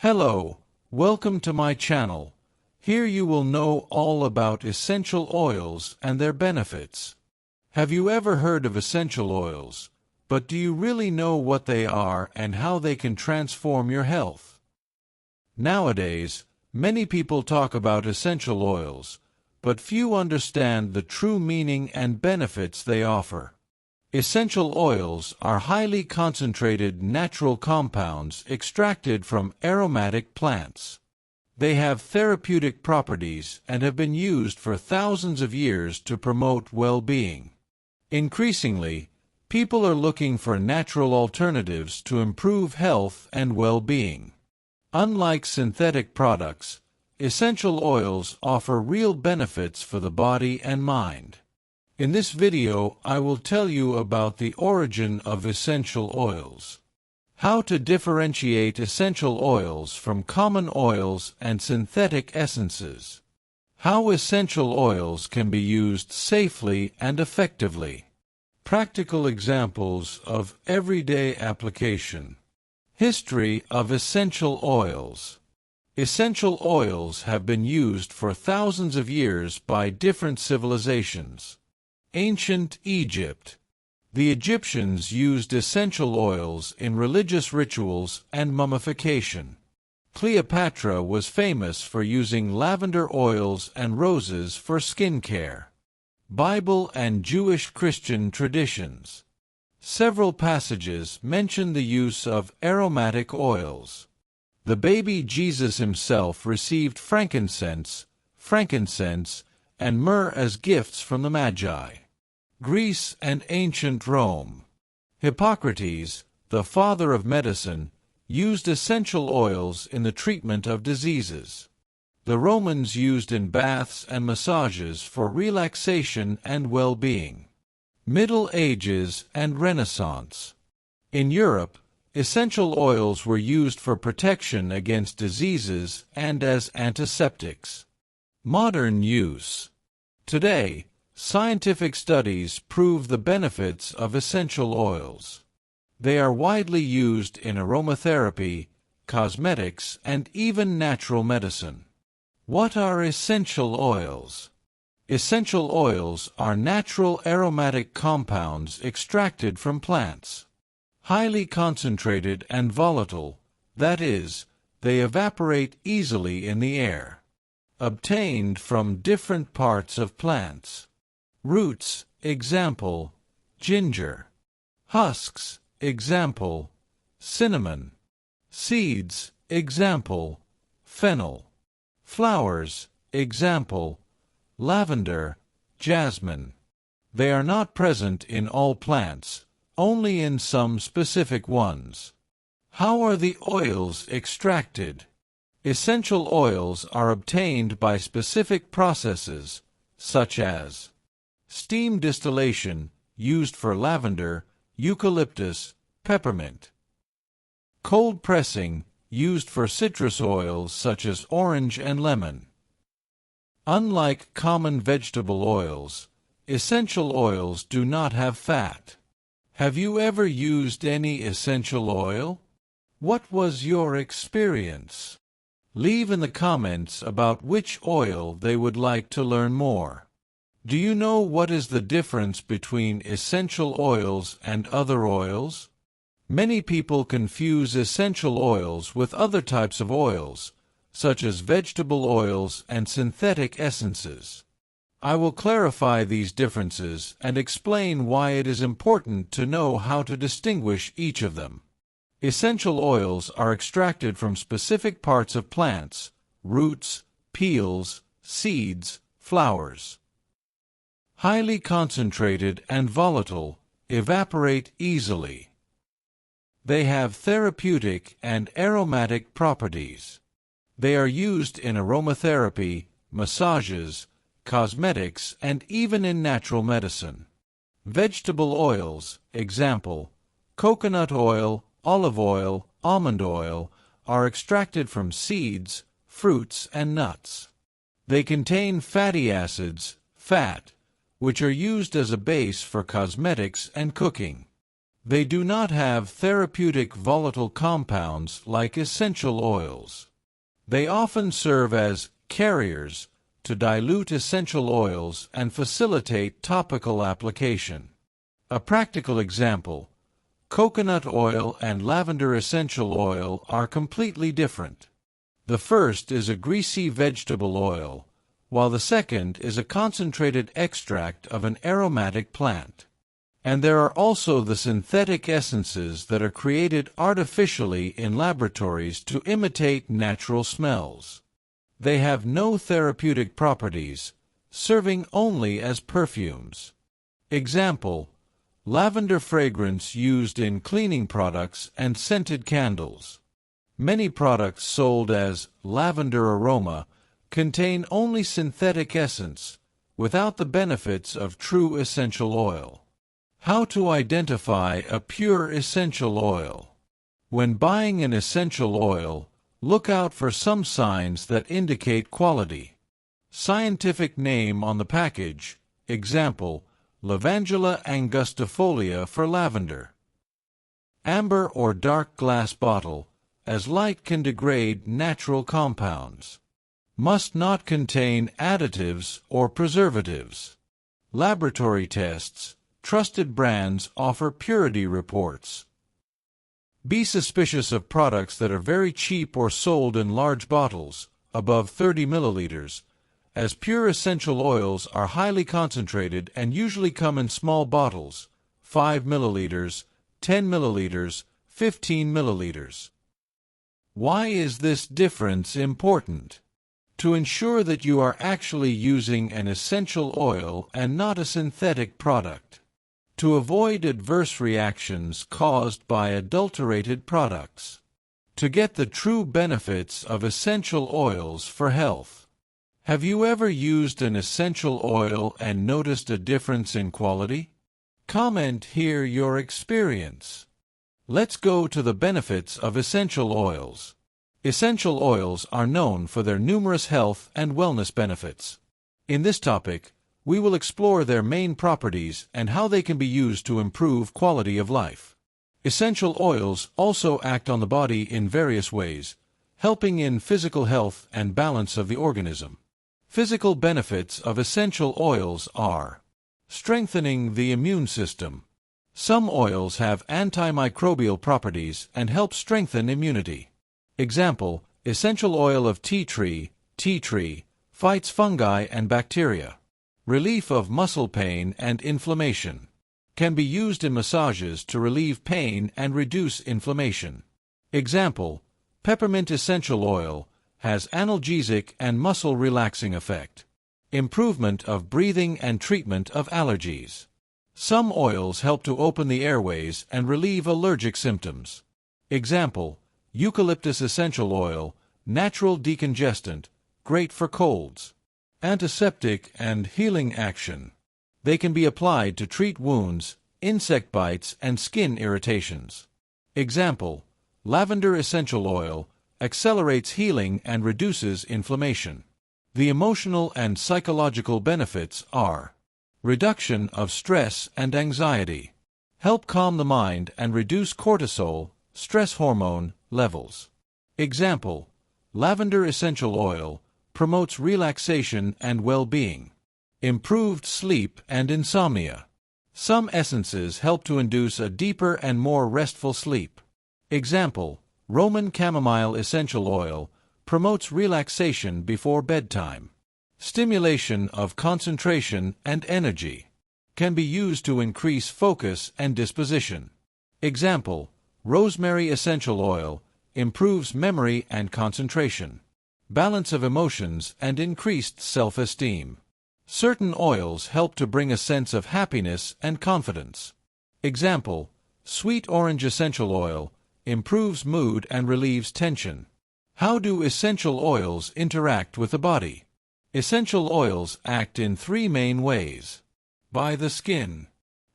Hello, welcome to my channel. Here you will know all about essential oils and their benefits. Have you ever heard of essential oils? But do you really know what they are and how they can transform your health? Nowadays, many people talk about essential oils, but few understand the true meaning and benefits they offer. Essential oils are highly concentrated natural compounds extracted from aromatic plants. They have therapeutic properties and have been used for thousands of years to promote well-being. Increasingly, people are looking for natural alternatives to improve health and well-being. Unlike synthetic products, essential oils offer real benefits for the body and mind. In this video, I will tell you about the origin of essential oils, how to differentiate essential oils from common oils and synthetic essences, how essential oils can be used safely and effectively, practical examples of everyday application, history of essential oils. Essential oils have been used for thousands of years by different civilizations. Ancient Egypt. The Egyptians used essential oils in religious rituals and mummification. Cleopatra was famous for using lavender oils and roses for skin care. Bible and Jewish Christian traditions. Several passages mention the use of aromatic oils. The baby Jesus himself received frankincense, and myrrh as gifts from the Magi. Greece and ancient Rome. Hippocrates, the father of medicine, used essential oils in the treatment of diseases. The Romans used in baths and massages for relaxation and well-being. Middle Ages and Renaissance. In Europe, essential oils were used for protection against diseases and as antiseptics. Modern use. Today, scientific studies prove the benefits of essential oils. They are widely used in aromatherapy, cosmetics, and even natural medicine. What are essential oils? Essential oils are natural aromatic compounds extracted from plants. Highly concentrated and volatile, that is, they evaporate easily in the air. Obtained from different parts of plants. Roots, example, ginger. Husks, example, cinnamon. Seeds, example, fennel. Flowers, example, lavender, jasmine. They are not present in all plants, only in some specific ones. How are the oils extracted? Essential oils are obtained by specific processes, such as steam distillation, used for lavender, eucalyptus, peppermint. Cold pressing, used for citrus oils such as orange and lemon. Unlike common vegetable oils, essential oils do not have fat. Have you ever used any essential oil? What was your experience? Leave in the comments about which oil they would like to learn more. Do you know what is the difference between essential oils and other oils? Many people confuse essential oils with other types of oils, such as vegetable oils and synthetic essences. I will clarify these differences and explain why it is important to know how to distinguish each of them. Essential oils are extracted from specific parts of plants, roots, peels, seeds, flowers. Highly concentrated and volatile, evaporate easily. They have therapeutic and aromatic properties. They are used in aromatherapy, massages, cosmetics, and even in natural medicine. Vegetable oils, example, coconut oil, olive oil, almond oil, are extracted from seeds, fruits, and nuts. They contain fatty acids, fat, which are used as a base for cosmetics and cooking. They do not have therapeutic volatile compounds like essential oils. They often serve as carriers to dilute essential oils and facilitate topical application. A practical example: coconut oil and lavender essential oil are completely different. The first is a greasy vegetable oil, while the second is a concentrated extract of an aromatic plant. And there are also the synthetic essences that are created artificially in laboratories to imitate natural smells. They have no therapeutic properties, serving only as perfumes. Example: lavender fragrance used in cleaning products and scented candles. Many products sold as lavender aroma contain only synthetic essence, without the benefits of true essential oil. How to identify a pure essential oil? When buying an essential oil, look out for some signs that indicate quality. Scientific name on the package, example: Lavandula angustifolia for lavender. Amber or dark glass bottle, as light can degrade natural compounds. Must not contain additives or preservatives. Laboratory tests. Trusted brands offer purity reports. Be suspicious of products that are very cheap or sold in large bottles, above 30 milliliters, as pure essential oils are highly concentrated and usually come in small bottles, 5 milliliters, 10 milliliters, 15 milliliters. Why is this difference important? To ensure that you are actually using an essential oil and not a synthetic product. To avoid adverse reactions caused by adulterated products. To get the true benefits of essential oils for health. Have you ever used an essential oil and noticed a difference in quality? Comment here your experience. Let's go to the benefits of essential oils. Essential oils are known for their numerous health and wellness benefits. In this topic, we will explore their main properties and how they can be used to improve quality of life. Essential oils also act on the body in various ways, helping in physical health and balance of the organism. Physical benefits of essential oils are: strengthening the immune system. Some oils have antimicrobial properties and help strengthen immunity. Example: essential oil of tea tree fights fungi and bacteria. Relief of muscle pain and inflammation. Can be used in massages to relieve pain and reduce inflammation. Example: peppermint essential oil has analgesic and muscle relaxing effect. Improvement of breathing and treatment of allergies. Some oils help to open the airways and relieve allergic symptoms. Example: eucalyptus essential oil, natural decongestant, great for colds. Antiseptic and healing action. They can be applied to treat wounds, insect bites, and skin irritations. Example: lavender essential oil accelerates healing and reduces inflammation. The emotional and psychological benefits are: reduction of stress and anxiety. Help calm the mind and reduce cortisol, stress hormone, levels. Example: lavender essential oil promotes relaxation and well-being. Improved sleep and insomnia. Some essences help to induce a deeper and more restful sleep. Example: Roman chamomile essential oil promotes relaxation before bedtime. Stimulation of concentration and energy. Can be used to increase focus and disposition. Example: rosemary essential oil improves memory and concentration. Balance of emotions and increased self-esteem. Certain oils help to bring a sense of happiness and confidence. Example: sweet orange essential oil improves mood and relieves tension. How do essential oils interact with the body? Essential oils act in three main ways. By the skin.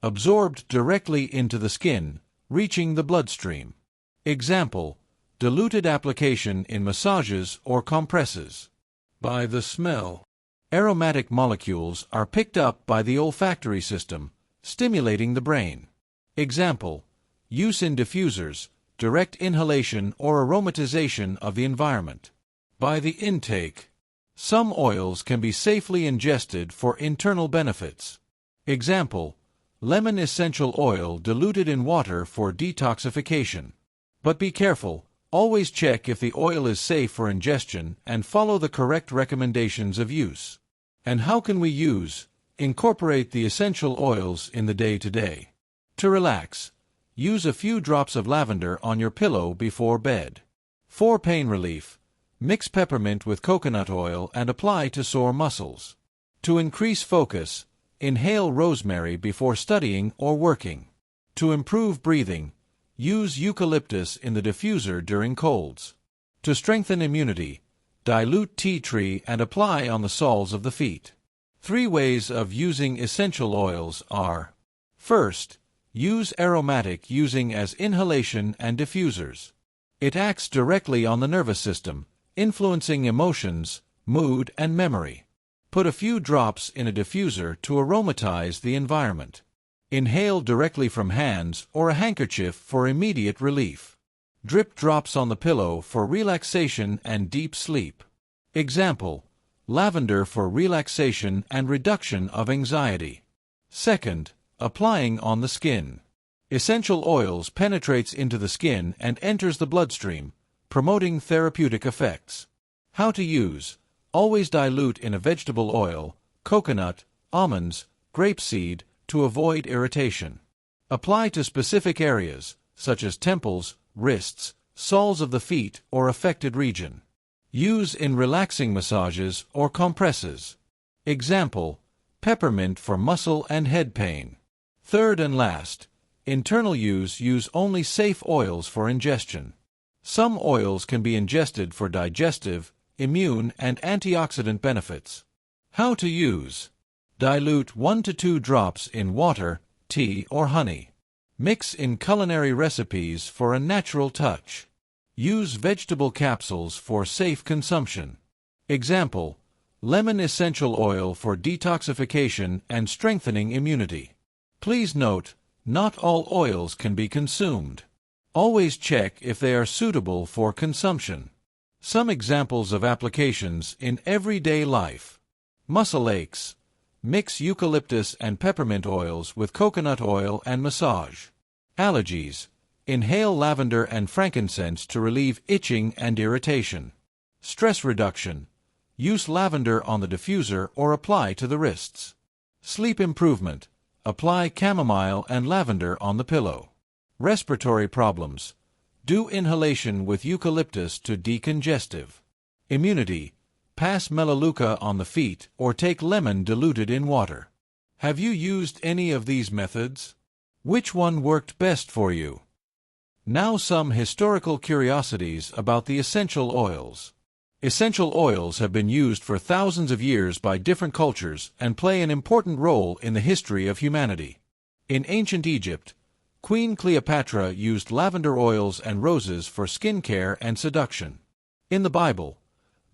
Absorbed directly into the skin, reaching the bloodstream. Example: diluted application in massages or compresses. By the smell. Aromatic molecules are picked up by the olfactory system, stimulating the brain. Example: Use in diffusers, direct inhalation or aromatization of the environment. By the intake. Some oils can be safely ingested for internal benefits. Example: lemon essential oil diluted in water for detoxification. But be careful, always check if the oil is safe for ingestion and follow the correct recommendations of use. And how can we incorporate the essential oils in the day-to-day? To relax, use a few drops of lavender on your pillow before bed. For pain relief, mix peppermint with coconut oil and apply to sore muscles. To increase focus, inhale rosemary before studying or working. To improve breathing, use eucalyptus in the diffuser during colds. To strengthen immunity, dilute tea tree and apply on the soles of the feet. 3 ways of using essential oils are: first, use aromatic using as inhalation and diffusers. It acts directly on the nervous system, influencing emotions, mood, and memory. Put a few drops in a diffuser to aromatize the environment. Inhale directly from hands or a handkerchief for immediate relief. Drip drops on the pillow for relaxation and deep sleep. Example: lavender for relaxation and reduction of anxiety. Second, applying on the skin. Essential oils penetrates into the skin and enters the bloodstream, promoting therapeutic effects. How to use: always dilute in a vegetable oil, coconut, almonds, grapeseed, to avoid irritation. Apply to specific areas, such as temples, wrists, soles of the feet, or affected region. Use in relaxing massages or compresses. Example: peppermint for muscle and head pain. Third and last, internal use only safe oils for ingestion. Some oils can be ingested for digestive, immune, and antioxidant benefits. How to use: dilute 1 to 2 drops in water, tea, or honey. Mix in culinary recipes for a natural touch. Use vegetable capsules for safe consumption. Example: lemon essential oil for detoxification and strengthening immunity. Please note, not all oils can be consumed. Always check if they are suitable for consumption. Some examples of applications in everyday life. Muscle aches. Mix eucalyptus and peppermint oils with coconut oil and massage. Allergies. Inhale lavender and frankincense to relieve itching and irritation. Stress reduction. Use lavender on the diffuser or apply to the wrists. Sleep improvement. Apply chamomile and lavender on the pillow. Respiratory problems. Do inhalation with eucalyptus to decongestive. Immunity. Pass melaleuca on the feet or take lemon diluted in water. Have you used any of these methods? Which one worked best for you? Now some historical curiosities about the essential oils. Essential oils have been used for thousands of years by different cultures and play an important role in the history of humanity. In ancient Egypt, Queen Cleopatra used lavender oils and roses for skin care and seduction. In the Bible,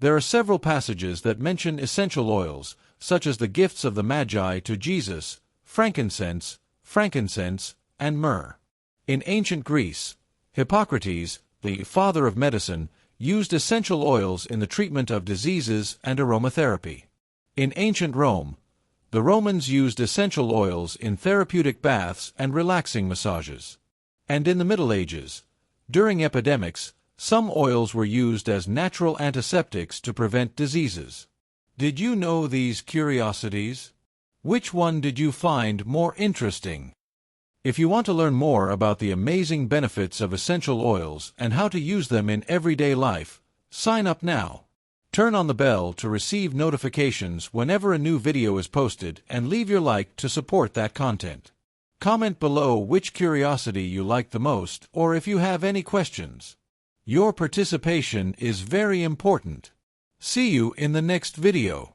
there are several passages that mention essential oils, such as the gifts of the Magi to Jesus, frankincense, and myrrh. In ancient Greece, Hippocrates, the father of medicine, used essential oils in the treatment of diseases and aromatherapy. In ancient Rome, the Romans used essential oils in therapeutic baths and relaxing massages. And in the Middle Ages, during epidemics, some oils were used as natural antiseptics to prevent diseases. Did you know these curiosities? Which one did you find more interesting? If you want to learn more about the amazing benefits of essential oils and how to use them in everyday life, sign up now. Turn on the bell to receive notifications whenever a new video is posted and leave your like to support that content. Comment below which curiosity you like the most or if you have any questions. Your participation is very important. See you in the next video.